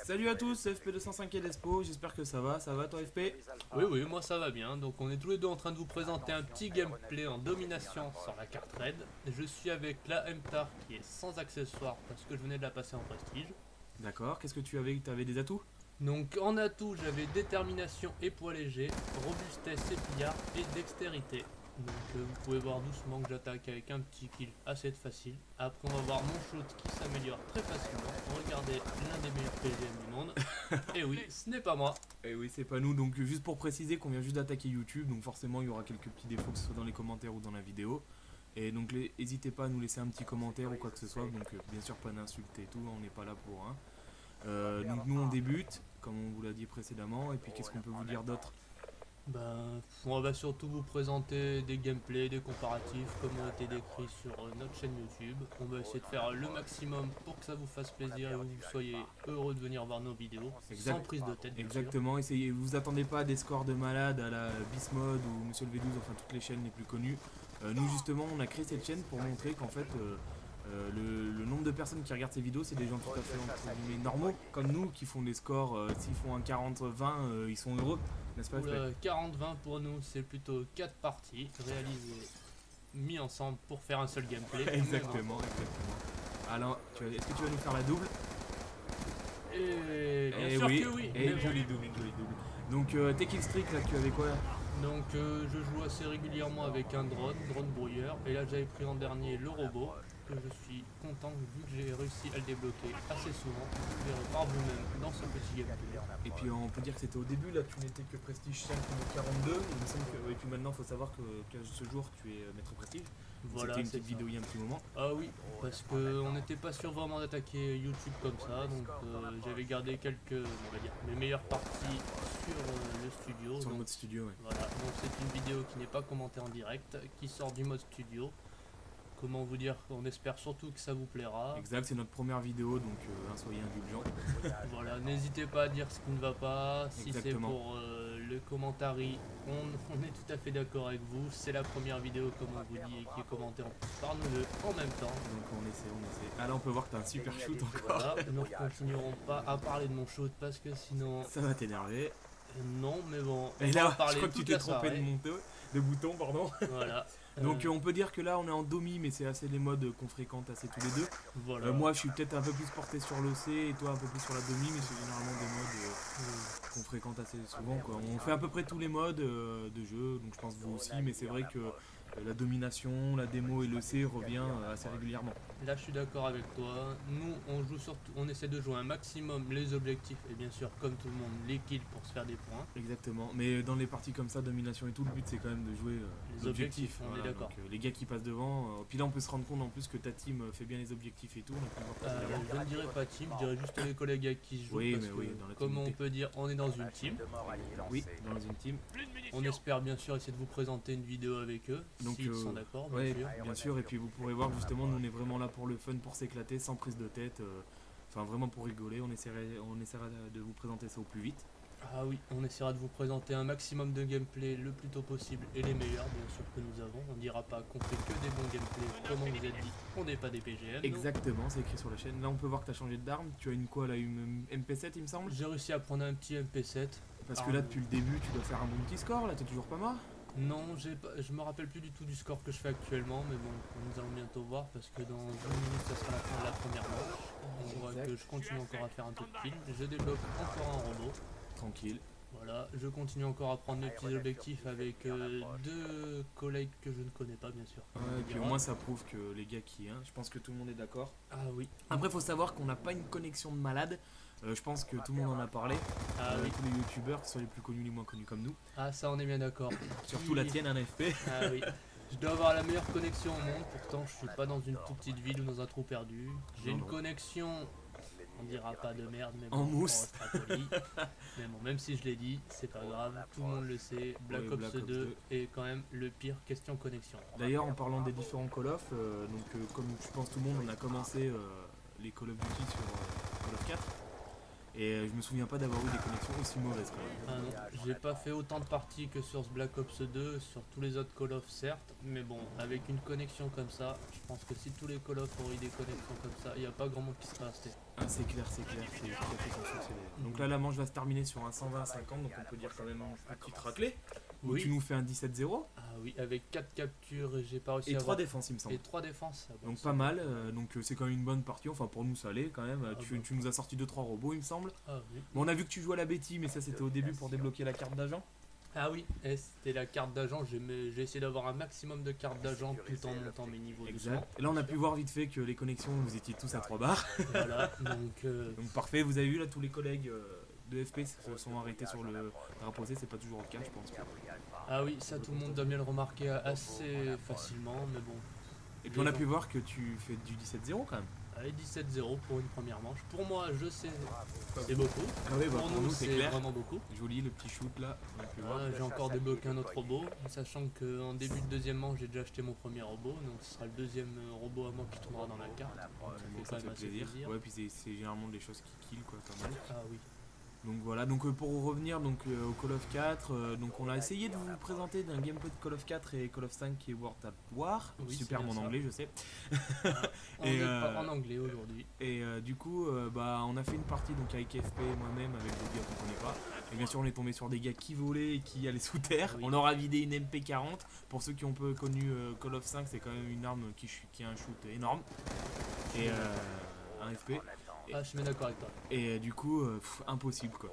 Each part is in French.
Salut à tous, c'est FP205 et Despo, j'espère que ça va toi FP? Oui, moi ça va bien. Donc on est tous les deux en train de vous présenter un petit gameplay en domination sur la carte raid. Je suis avec la MTAR qui est sans accessoires parce que je venais de la passer en prestige. D'accord, qu'est-ce que tu avais? T'avais des atouts? Donc en atout j'avais détermination et poids léger, robustesse et pillard et dextérité. Donc vous pouvez voir doucement que j'attaque avec un petit kill assez facile. Après on va voir mon shoot qui s'améliore très facilement. Regardez l'un des meilleurs PGM du monde. Et oui, ce n'est pas moi. Eh oui, c'est pas nous, donc juste pour préciser qu'on vient juste d'attaquer YouTube, donc forcément il y aura quelques petits défauts que ce soit dans les commentaires ou dans la vidéo. Et donc n'hésitez pas à nous laisser un petit commentaire ou quoi que ce soit, donc bien sûr pas d'insultes et tout, on n'est pas là pour hein. Donc nous on débute, comme on vous l'a dit précédemment, et puis qu'est-ce qu'on peut vous dire d'autre? Ben, on va surtout vous présenter des gameplays, des comparatifs, comme ont été décrits sur notre chaîne YouTube. On va essayer de faire le maximum pour que ça vous fasse plaisir et que vous soyez heureux de venir voir nos vidéos, sans prise de tête bien sûr. Exactement, essayez, vous attendez pas à des scores de malade à la Bismode ou Monsieur le V12, enfin toutes les chaînes les plus connues. Nous justement on a créé cette chaîne pour montrer qu'en fait le nombre de personnes qui regardent ces vidéos c'est des gens tout à fait entre guillemets normaux comme nous qui font des scores, s'ils font un 40-20 ils sont heureux, n'est-ce pas FP? Oula, 40-20 pour nous, c'est plutôt 4 parties réalisées, mis ensemble pour faire un seul gameplay. Exactement. Alors, est-ce que tu vas nous faire la double? Et bien sûr oui, que oui. et Mais une bon. jolie double, une jolie double. Donc tes killstreak là tu avais quoi? Donc je joue assez régulièrement avec un drone brouilleur, et là j'avais pris en dernier le robot, que je suis content vu que j'ai réussi à le débloquer assez souvent, vous verrez par vous-même dans ce petit gameplay. Et puis on peut dire que c'était au début, là tu n'étais que Prestige 5 ou 42, il me semble que, et puis maintenant il faut savoir que ce jour tu es maître Prestige. Voilà, C'était une c'est petite ça. vidéo il y a un petit moment. Ah oui, parce qu'on n'était pas sûr vraiment d'attaquer YouTube comme ça, donc j'avais gardé quelques, on va dire, mes meilleures parties sur le studio. Sur le Donc mode studio, ouais. voilà, donc c'est une vidéo qui n'est pas commentée en direct, qui sort du mode studio. Comment vous dire, on espère surtout que ça vous plaira. Exact, c'est notre première vidéo donc soyez indulgents. Voilà, n'hésitez pas à dire ce qui ne va pas. Si c'est Exactement. pour le commentary, on est tout à fait d'accord avec vous. C'est la première vidéo, comme on vous dit, et qui est commentée en plus par nous deux en même temps. Donc on essaie. Ah là on peut voir que t'as un super shoot encore. Voilà, nous ne continuerons pas à parler de mon shoot parce que sinon, Ça va t'énerver. non, mais bon, on Et va en là, je parler crois que tu toute t'es la trompé soirée. de bouton, pardon. Voilà. Donc on peut dire que là on est en domi mais c'est assez les modes qu'on fréquente assez tous les deux. Voilà. Moi je suis peut-être un peu plus porté sur l'OC et toi un peu plus sur la domi mais c'est généralement des modes qu'on fréquente assez souvent quoi. On fait à peu près tous les modes de jeu donc je pense vous aussi mais c'est vrai que la domination, la démo et l'EC revient assez régulièrement. Là, je suis d'accord avec toi. Nous, on joue surtout, on essaie de jouer un maximum les objectifs et bien sûr, comme tout le monde, les kills pour se faire des points. Exactement, mais dans les parties comme ça, domination et tout, le but c'est quand même de jouer Les objectifs, on est d'accord. Donc, les gars qui passent devant, puis là on peut se rendre compte en plus que ta team fait bien les objectifs et tout, donc on va passer devant. Je ne dirais pas team, je dirais juste les collègues avec qui je joue. Oui, Parce mais que, oui, dans la comme on communauté. peut dire, on est dans une team. Oui, dans une team. On espère bien sûr essayer de vous présenter une vidéo avec eux, Donc, s'ils sont d'accord, bien Ouais, sûr. bien sûr, et puis vous pourrez voir justement, nous on est vraiment là pour le fun, pour s'éclater, sans prise de tête, enfin vraiment pour rigoler, on essaiera de vous présenter ça au plus vite. Ah oui, on essaiera de vous présenter un maximum de gameplay le plus tôt possible et les meilleurs bien sûr que nous avons. On dira pas qu'on fait que des bons gameplays, comme on vous a dit, on n'est pas des PGM. Exactement, c'est écrit sur la chaîne. Là on peut voir que tu as changé d'arme, tu as une quoi là, une MP7 il me semble? J'ai réussi à prendre un petit MP7. Parce que là depuis le début tu dois faire un bon petit score, là t'es toujours pas mort? Non, je me rappelle plus du tout du score que je fais actuellement, mais bon, nous allons bientôt voir parce que dans 10 minutes ça sera la fin de la première manche. On voit que je continue encore à faire un peu de kill, je débloque encore un robot. Tranquille. Voilà, je continue encore à prendre mes petits objectifs avec deux collègues que je ne connais pas bien sûr. Ouais, et puis au moins ça prouve que les gars qui je pense que tout le monde est d'accord. Ah oui. Après faut savoir qu'on n'a pas une connexion de malade. Je pense que tout le monde en a parlé. Ah oui. Tous les youtubeurs, que ce soit les plus connus, les moins connus comme nous. Ah ça on est bien d'accord. Surtout la tienne, un AFP. Ah oui. Je dois avoir la meilleure connexion au monde, pourtant je suis pas dans une toute petite ville ou dans un trou perdu. J'ai Non, une non. connexion, on dira pas de merde, mais En bon, mousse. on restera poli. Mais bon, même si je l'ai dit, c'est pas grave, tout le monde le sait. Black Ouais, Ops Black Ops 2 2 est quand même le pire question connexion. D'ailleurs, en parlant des différents Call of, comme je pense tout le monde, on a commencé les Call of Duty sur Call of 4. Et je me souviens pas d'avoir eu des connexions aussi mauvaises quand même. Ah non, j'ai pas fait autant de parties que sur ce Black Ops 2, sur tous les autres Call of certes, mais bon, avec une connexion comme ça, je pense que si tous les Call of auraient eu des connexions comme ça, il n'y a pas grand monde qui serait resté. Ah, c'est clair, c'est tout à fait sensationnel. Donc là, la manche va se terminer sur un 120-50, donc on peut dire quand même une petite raclée. Où tu nous fais un 17-0. Ah oui, avec 4 captures, j'ai pas réussi et à 3 défenses, il me semble. Et 3 défenses. Ah bon, donc pas mal, donc c'est quand même une bonne partie, enfin pour nous ça allait quand même. Tu nous as sorti 2-3 robots, il me semble. Ah oui. Bon, on a vu que tu jouais à la Betty, mais ça c'était au début pour débloquer la carte d'agent. Ah oui, et c'était la carte d'agent, j'ai essayé d'avoir un maximum de cartes d'agent tout en montant mes niveaux. Exact. Et là on a pu voir vite fait que les connexions, vous étiez tous à 3 barres. Voilà, donc parfait, vous avez vu là tous les collègues de FP se sont arrêtés sur le drapeau C, c'est pas toujours le cas je pense. Ah oui, ça tout le monde doit bien le remarquer assez facilement, mais bon. Et puis on a pu voir que tu fais du 17-0 quand même. Allez, 17-0 pour une première manche. Pour moi, je sais, c'est beaucoup. Ah oui, pour nous, c'est clair. Vraiment beaucoup. Joli le petit shoot là. J'ai encore débloqué un autre robot, sachant qu'en début de deuxième manche, j'ai déjà acheté mon premier robot, donc ce sera le deuxième robot à moi qui tournera dans la carte. Ça fait plaisir. Ouais, puis c'est généralement des choses qui kill quoi, pas mal. Ah oui. Donc voilà, donc pour revenir donc au Call of 4, donc on a essayé de vous présenter d'un gameplay de Call of 4 et Call of 5 qui est World at War. Oui, super mon anglais, je sais. On est pas en anglais aujourd'hui. Et du coup, on a fait une partie donc avec FP et moi-même avec des gars qu'on connaît pas. Et bien sûr, on est tombé sur des gars qui volaient et qui allaient sous terre. Oui. On aura vidé une MP40. Pour ceux qui ont peu connu Call of 5, c'est quand même une arme qui a un shoot énorme. Et un FP. Ah, je suis bien d'accord avec toi. Et du coup, impossible quoi.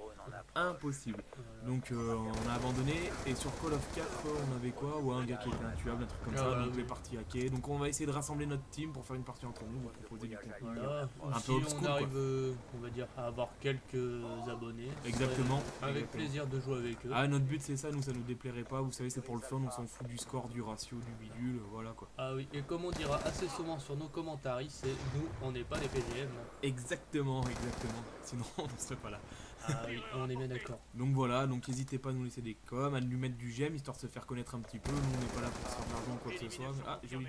Impossible. Donc on a abandonné. Et sur Call of 4, on avait quoi? Ouais, un gars qui était intuable, un truc comme ça. Donc les parties hackées. Donc on va essayer de rassembler notre team pour faire une partie entre nous, pour proposer du contenu. Un peu obscur. On arrive, on va dire, à avoir quelques abonnés. Exactement. Avec plaisir de jouer avec eux. Ah, notre but c'est ça, nous ça nous déplairait pas. Vous savez, c'est pour le fun, on s'en fout du score, du ratio, du bidule, voilà quoi. Ah oui, et comme on dira assez souvent sur nos commentaires, c'est nous, on n'est pas des PGM. Exactement. Sinon on ne serait pas là. Ah oui, on est bien d'accord. Donc voilà, donc n'hésitez pas à nous laisser des coms, à nous mettre du j'aime histoire de se faire connaître un petit peu. Nous on n'est pas là pour se faire de l'argent ou quoi que ce soit. Ah, joli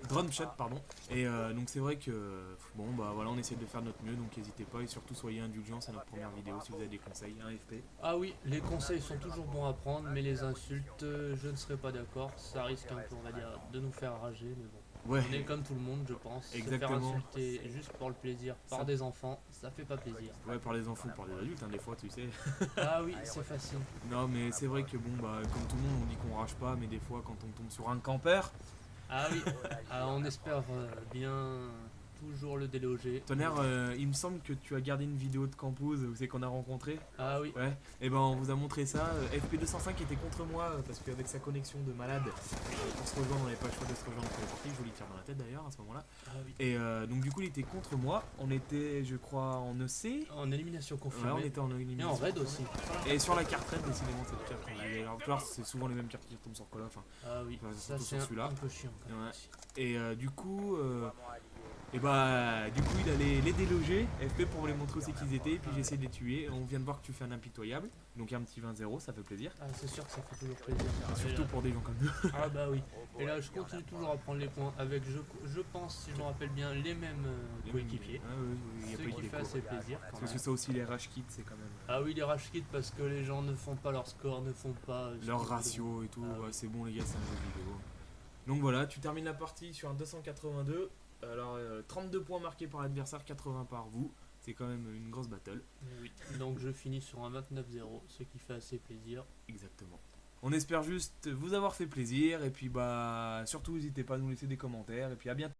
drum shot, pardon. Et donc c'est vrai que bon bah voilà, on essaie de faire notre mieux, donc n'hésitez pas et surtout soyez indulgents, c'est notre première vidéo si vous avez des conseils, un FP. Ah oui, les conseils sont toujours bons à prendre, mais les insultes, je ne serais pas d'accord, ça risque un peu, on va dire, de nous faire rager, mais bon. Ouais. On est comme tout le monde, je pense. Exactement. Se faire insulter juste pour le plaisir par des enfants, ça fait pas plaisir. Ouais, par les enfants, par les adultes, hein, des fois, tu sais. Ah oui, c'est facile. Non, mais c'est vrai que bon, bah, comme tout le monde, on dit qu'on rage pas, mais des fois, quand on tombe sur un campeur. Ah oui, on espère bien toujours le déloger. Tonnerre, il me semble que tu as gardé une vidéo de Campouze où c'est qu'on a rencontré. Ah oui. Ouais. Et ben on vous a montré ça. FP205 était contre moi parce qu'avec sa connexion de malade, pour se rejoindre, on n'avait pas le choix de se rejoindre pour les parties. Joli tir dans la tête d'ailleurs à ce moment-là. Ah oui. Et donc du coup il était contre moi. On était, je crois, en EC. En élimination confirmée. Ouais, on était en élimination. Et en raid aussi. Et sur la carte raid, décidément cette carte. Alors c'est souvent les mêmes cartes qui retombent sur Call of. Ah oui. Ça c'est un peu chiant. Quand même. Ouais. Et du coup. Et bah du coup il allait les déloger, FP pour les montrer aussi qu'ils étaient, et puis j'ai essayé de les tuer. On vient de voir que tu fais un impitoyable, donc un petit 20-0, ça fait plaisir. Ah c'est sûr que ça fait toujours plaisir. Surtout pour des gens comme nous. Ah bah oui. Et là je continue toujours à prendre les points avec, je pense, si je me rappelle bien, les mêmes coéquipiers. Ah oui, ce qui fait assez plaisir. Parce que ça aussi les rush kits c'est quand même... Ah oui, les rush kits parce que les gens ne font pas leur score, ne font pas... leur ratio et tout, ah, ouais, c'est bon les gars, c'est un jeu vidéo. Donc voilà, tu termines la partie sur un 282. Alors 32 points marqués par l'adversaire, 80 par vous, c'est quand même une grosse battle. Oui, donc je finis sur un 29-0, ce qui fait assez plaisir. Exactement. On espère juste vous avoir fait plaisir et puis bah surtout n'hésitez pas à nous laisser des commentaires et puis à bientôt.